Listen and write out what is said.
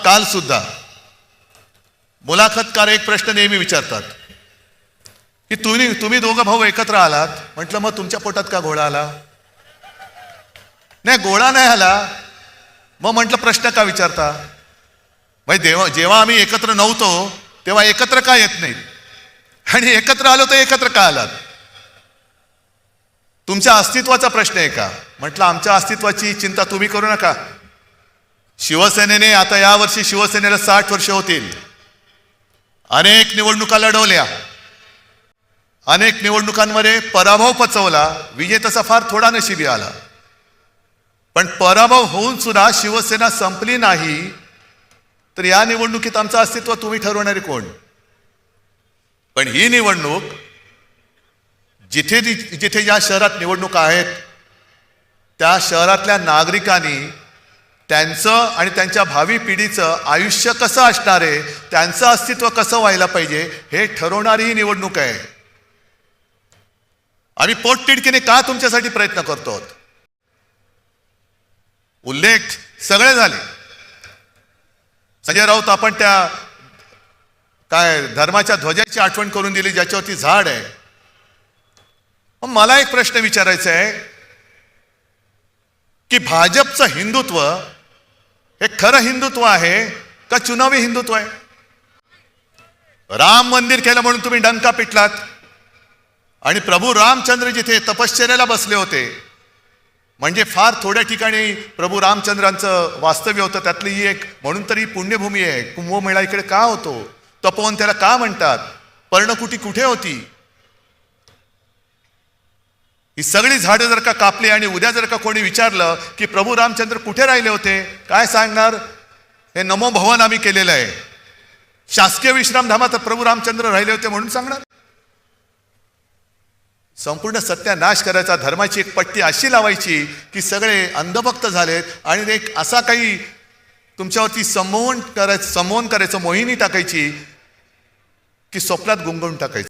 काल सुद्धा मुलाखतकार एक प्रश्न नेहमी विचारतात की तुम्ही दोघं भाऊ एकत्र आलात. म्हटलं मग तुमच्या पोटात का घोडा आला? नाही, घोडा नाही आला. मग म्हटलं प्रश्न का विचारता? म्हणजे जेव्हा आम्ही एकत्र नव्हतो तेव्हा एकत्र का येत नाहीत, आणि एकत्र आलो तर एकत्र का आलात? तुमच्या अस्तित्वाचा प्रश्न आहे का? म्हटलं आमच्या अस्तित्वाची चिंता तुम्ही करू नका. शिवसेनेने आता यावर्षी शिवसेनेला 60 वर्ष होतील. अनेक निवडणुका लढवल्या, अनेक निवडणुकांमध्ये पराभव पचवला. विजय तसा फार थोडा नशिबी आला, पण पराभव होऊन सुद्धा शिवसेना संपली नाही. तर या निवडणुकीत आमचं अस्तित्व तुम्ही ठरवणारे कोण? पण ही निवडणूक जिथे जिथे ज्या शहरात निवडणुका आहेत त्या शहरातल्या नागरिकांनी त्यांचं आणि त्यांच्या भावी पिढीचं आयुष्य कसं असणार आहे, त्यांचं अस्तित्व कसं व्हायला पाहिजे हे ठरवणारी ही निवडणूक आहे. आम्ही पोटतिडकीने का तुमच्यासाठी प्रयत्न करतो? उल्लेख सगळे झाले. संजय राऊत आपण त्या काय धर्माच्या ध्वजाची आठवण करून दिली ज्याच्यावरती झाड आहे. मला एक प्रश्न विचारायचा आहे की भाजपचं हिंदुत्व हे खरं हिंदुत्व आहे का चुनावी हिंदुत्व आहे? राम मंदिर केलं म्हणून तुम्ही डंका पिटलात, आणि प्रभू रामचंद्र जिथे तपश्चर्याला बसले होते, म्हणजे फार थोड्या ठिकाणी प्रभू रामचंद्रांचं वास्तव्य होतं, त्यातली ही एक म्हणून तरी पुण्यभूमी आहे. कुंभमेळा इकडे का होतो? तपोवन त्याला का म्हणतात? पर्णकुटी कुठे होती? ही सगळी झाडं जर का कापली आणि उद्या जर का कोणी विचारलं की प्रभू रामचंद्र कुठे राहिले होते, काय सांगणार? हे नमो भवन आम्ही केलेलं आहे. शासकीय विश्रामधामात प्रभू रामचंद्र राहिले होते म्हणून सांगणार? संपूर्ण सत्यानाश करायचा, धर्माची एक पट्टी अशी लावायची की सगळे अंधभक्त झालेत, आणि एक असा काही तुमच्यावरती संमोहन करायचं, मोहिनी टाकायची की स्वप्नात गुंगवून टाकायचं.